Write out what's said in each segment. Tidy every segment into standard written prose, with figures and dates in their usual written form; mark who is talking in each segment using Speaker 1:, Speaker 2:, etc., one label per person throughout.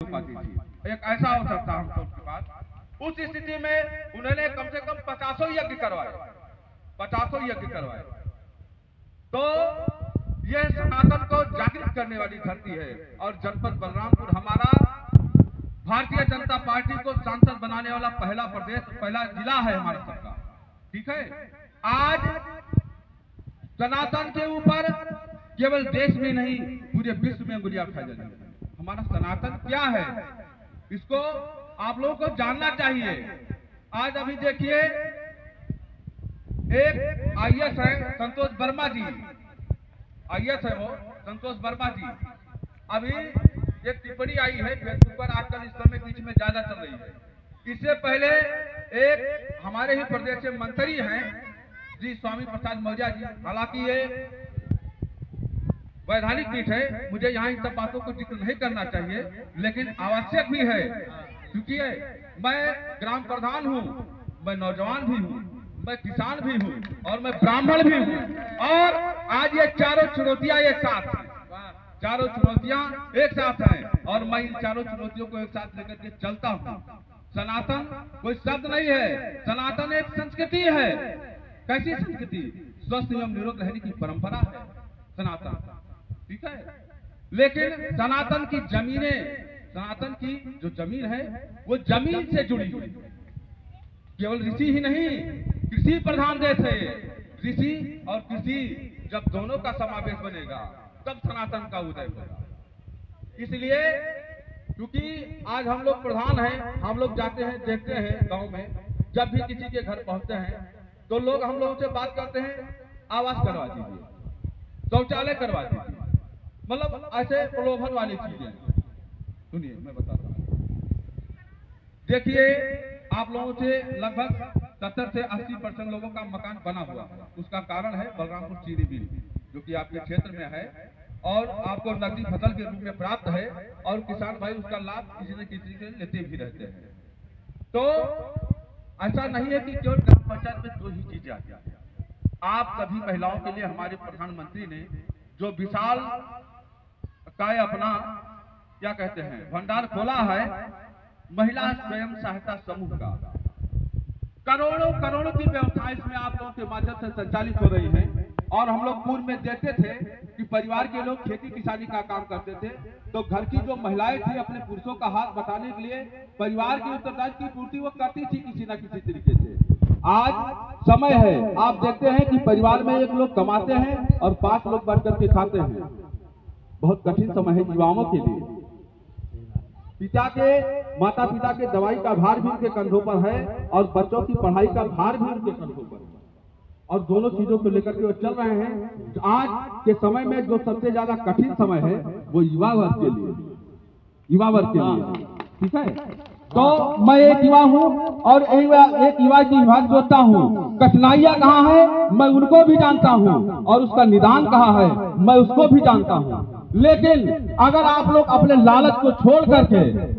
Speaker 1: हो पाती थी। एक ऐसा अवसर था हम सबके पास। उस स्थिति में उन्होंने कम से कम 50 यज्ञ करवाए, 50 यज्ञ करवाए। तो यह सनातन को जागृत करने वाली धरती है। और जनपद बलरामपुर हमारा भारतीय जनता पार्टी को सांसद बनाने वाला पहला प्रदेश, पहला जिला है हमारा सबका। ठीक है, आज सनातन के ऊपर केवल देश में नहीं पूरे विश्व में उंगलियां उठाई जा रही है। हमारा सनातन क्या है, इसको आप लोगों को जानना चाहिए। आज अभी देखिए, एक आईएएस है संतोष वर्मा जी, आईएएस है वो संतोष वर्मा जी। अभी एक टिप्पणी आई है फेसबुक पर, आजकल इस समय बीच में ज्यादा चल रही है। इससे पहले एक हमारे ही प्रदेश के मंत्री हैं जी स्वामी प्रसाद मौर्य जी, हालांकि ये वैधानिक पीठ है, मुझे यहाँ इन सब बातों को जिक्र नहीं करना चाहिए, लेकिन आवश्यक भी है। क्योंकि मैं ग्राम प्रधान हूँ, मैं नौजवान भी हूँ, मैं किसान भी हूँ और मैं ब्राह्मण भी हूँ। और आज ये चारों चुनौतियां एक साथ हैं, चारों चुनौतियां एक साथ हैं और मैं इन चारों चुनौतियों को एक साथ लेकर के चलता हूँ। सनातन कोई शब्द नहीं है, सनातन एक संस्कृति है। कैसी संस्कृति? स्वस्थ एवं निरोग रहने की परंपरा है सनातन। ठीक है, लेकिन सनातन की जमीनें, सनातन की जो जमीन है वो जमीन से जुड़ी हुई, केवल ऋषि ही नहीं, कृषि प्रधान देश है। ऋषि और कृषि जब दोनों का समावेश बनेगा तब सनातन का उदय होगा। इसलिए क्योंकि आज हम लोग प्रधान हैं, हम लोग जाते हैं देखते हैं गांव में, जब भी किसी के घर पहुंचते हैं तो लोग हम लोगों से बात करते हैं, आवास करवा दीजिए, शौचालय करवा दीजिए, मतलब ऐसे प्रलोभन वाली चीजें। सुनिए मैं बताता हूँ। देखिए, आप लोगों से लगभग 70 से 80% लोगों का मकान बना हुआ है। उसका कारण है बलरामपुर चीनी मिल, जो कि आपके क्षेत्र में है और आपको नकदी फसल के रूप में प्राप्त है और किसान भाई उसका लाभ किसी न किसी से लेते भी रहते हैं। तो ऐसा नहीं है कि केवल ग्राम पंचायत में 2 ही चीजें आती हैं। आप सभी महिलाओं के लिए हमारे प्रधानमंत्री ने जो विशाल काय अपना क्या कहते हैं भंडार खोला है, महिला स्वयं सहायता समूह का, करोड़ों करोड़ों की व्यवस्था इसमें आप लोगों के माध्यम से संचालित हो रही है। और हम लोग पूर्व में देखते थे कि परिवार के लोग खेती किसानी का काम करते थे, तो घर की जो महिलाएं थी अपने पुरुषों का हाथ बटाने के लिए परिवार के उत्तरदायित्व की पूर्ति वो करती थी किसी न किसी तरीके से। आज समय है, आप देखते हैं कि परिवार में 1 लोग कमाते हैं और 5 लोग बढ़ करके खाते हैं। बहुत कठिन समय है युवाओं के लिए। माता पिता के दवाई का भार भी उनके कंधों पर है और बच्चों की पढ़ाई का भार भी उनके कंधों पर है, और दोनों चीजों को लेकर के वो चल रहे हैं। आज के समय में जो सबसे ज्यादा कठिन समय है वो युवा वर्ग के लिए, युवा वर्ग के लिए। ठीक है, तो मैं एक युवा हूँ और एक युवा की बात सोचता हूँ, कठिनाइयाँ कहाँ है मैं उनको भी जानता हूँ और उसका निदान कहाँ है मैं उसको भी जानता हूँ। लेकिन अगर आप लोग अपने लालच को छोड़ करके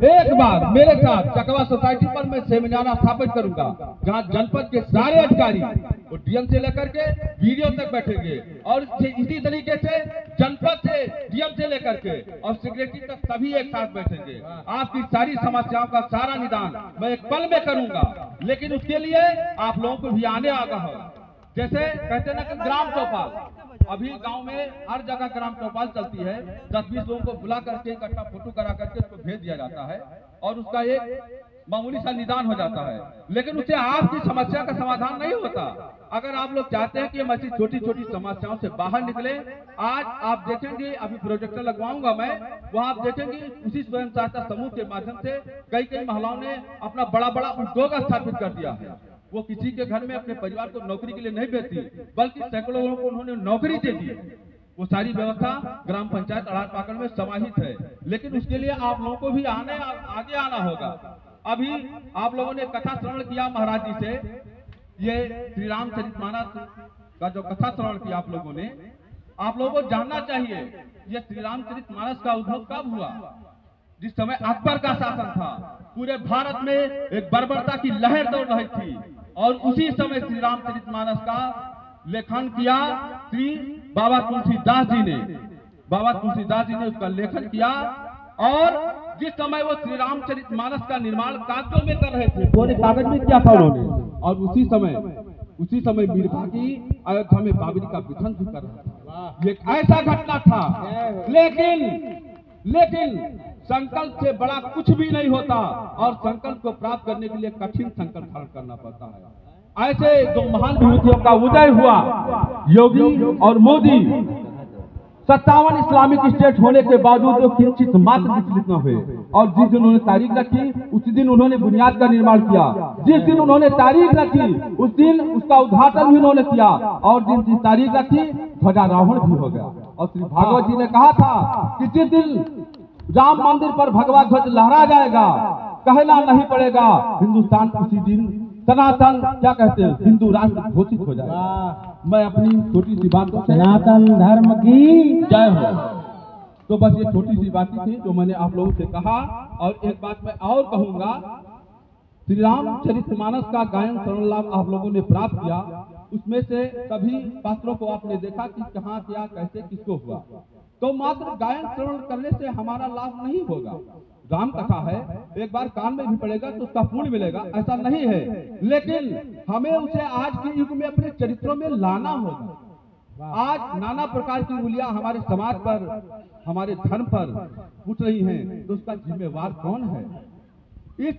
Speaker 1: एक बार मेरे साथ चकवा सोसाइटी पर मैं सेमिनार स्थापित करूंगा, जहां जनपद के सारे अधिकारी वो डीएम से लेकर के वीडियो तक बैठेंगे और इसी तरीके से जनपद से डीएम से लेकर के और सेक्रेटरी तक सभी एक साथ बैठेंगे। आपकी सारी समस्याओं का सारा निदान मैं एक पल में करूंगा, लेकिन उसके लिए आप लोगों को भी आने आगा हो। जैसे कहते ना कि ग्राम चौपाल, अभी गांव में हर जगह ग्राम चौपाल चलती है, 10-20 लोगों को बुला करके इकट्ठा फोटो करा करके उसको भेज दिया जाता है और उसका एक मामूली सा निदान हो जाता है, लेकिन उससे आपकी समस्या का समाधान नहीं होता। अगर आप लोग चाहते हैं कि हम ऐसी छोटी छोटी समस्याओं से बाहर निकले, आज आप देखेंगे, अभी प्रोजेक्टर लगवाऊंगा मैं, वहां आप देखेंगे उसी स्वयं सहायता समूह के माध्यम से कई महिलाओं ने अपना बड़ा बड़ा उद्योग स्थापित कर दिया है। वो किसी के घर में अपने परिवार को नौकरी के लिए नहीं भेजती, बल्कि सैकड़ों लोगों को उन्होंने नौकरी दे दी। वो सारी व्यवस्था ग्राम पंचायत अड़ार पाकड़ में समाहित है, लेकिन उसके लिए आप लोगों को भी आगे आना होगा। अभी आप लोगों ने कथा श्रवण किया महाराज जी से, ये श्री रामचरितमानस का जो कथा श्रवण किया आप लोगों ने, आप लोगों को जानना चाहिए ये श्री रामचरितमानस का उद्भव कब हुआ। जिस समय अकबर का शासन था, पूरे भारत में एक बर्बरता की लहर दौड़ रही थी और उसी समय श्री रामचरितमानस का लेखन किया श्री बाबा तुलसीदास जी ने। बाबा तुलसीदास जी ने उसका लेखन किया और जिस समय वो श्री रामचरितमानस का निर्माण कागजों में कर रहे थे, पूरे कागज में किया था उन्होंने, और उसी समय मीरभागी अयोध्या में बाबरी का विध्वंस भी कर रहा था। ये एक ऐसा घटना था, लेकिन संकल्प से बड़ा कुछ भी नहीं होता, और संकल्प को प्राप्त करने के लिए कठिन संकल्प धारण करना पड़ता है। ऐसे दो महान विभूतियों का उदय हुआ, योगी और मोदी। 57 इस्लामिक स्टेट होने के बावजूद वो किंचित मात्र विचलित न हुए, और जिस दिन उन्होंने तारीख रखी उसी दिन उन्होंने बुनियाद का निर्माण किया। जिस दिन उन्होंने तारीख रखी उस दिन उसका उद्घाटन भी उन्होंने किया, और जिस तारीख रखी ध्वजारोहण भी हो गया। और श्री भागवत जी ने कहा था कि जिस दिन राम मंदिर पर भगवा ध्वज लहरा जाएगा, कहना नहीं पड़ेगा, हिंदुस्तान उसी दिन सनातन क्या कहते हैं हिंदू राष्ट्र घोषित हो जाएगा। मैं अपनी छोटी सी बातों से
Speaker 2: सनातन धर्म की
Speaker 1: जय हो। तो बस ये छोटी सी बातें थी जो मैंने आप लोगों से कहा। और एक बात मैं और कहूंगा, श्री रामचरितमानस का गायन श्रवण लाभ आप लोगों ने प्राप्त किया, उसमें से सभी पात्रों को आपने देखा कि कहाँ क्या कैसे किसको हुआ। तो मात्र गायन श्रवण करने से हमारा लाभ नहीं होगा। राम कथा है, एक बार कान में भी पड़ेगा तो उसका पुण्य मिलेगा, ऐसा नहीं है, लेकिन हमें उसे आज के युग में अपने चरित्रों में लाना होगा। आज नाना प्रकार की उंगलियां हमारे समाज पर, हमारे धर्म पर उठ रही हैं, तो उसका जिम्मेवार कौन है? इस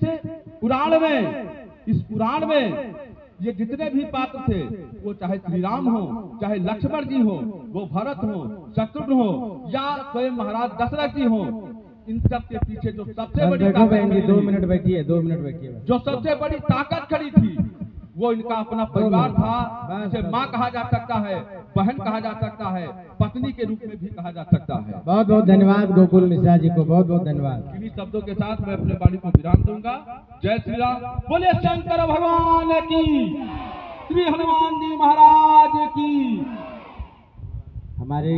Speaker 1: पुराण में ये जितने भी पात्र थे, वो चाहे श्री राम हो, चाहे लक्ष्मण जी हो, वो भरत हो, शत्रुघ्न हो, या स्वयं महाराज दशरथ जी हो, इन सब के पीछे जो सबसे बड़ी ताकत,
Speaker 2: 2 मिनट बैठिए, 2 मिनट बैठिए,
Speaker 1: जो सबसे बड़ी ताकत खड़ी थी वो इनका अपना परिवार था। जिसे माँ कहा जा सकता है, बहन कहा जा सकता है, पत्नी के रूप में भी कहा जा सकता है।
Speaker 2: बहुत बहुत धन्यवाद गोकुल मिश्रा जी को, बहुत बहुत धन्यवाद।
Speaker 1: इन्हीं शब्दों के साथ मैं अपने वाणी को विराम दूंगा। जय श्री राम, बोले शंकर भगवान की, श्री हनुमान जी महाराज की।
Speaker 2: हमारे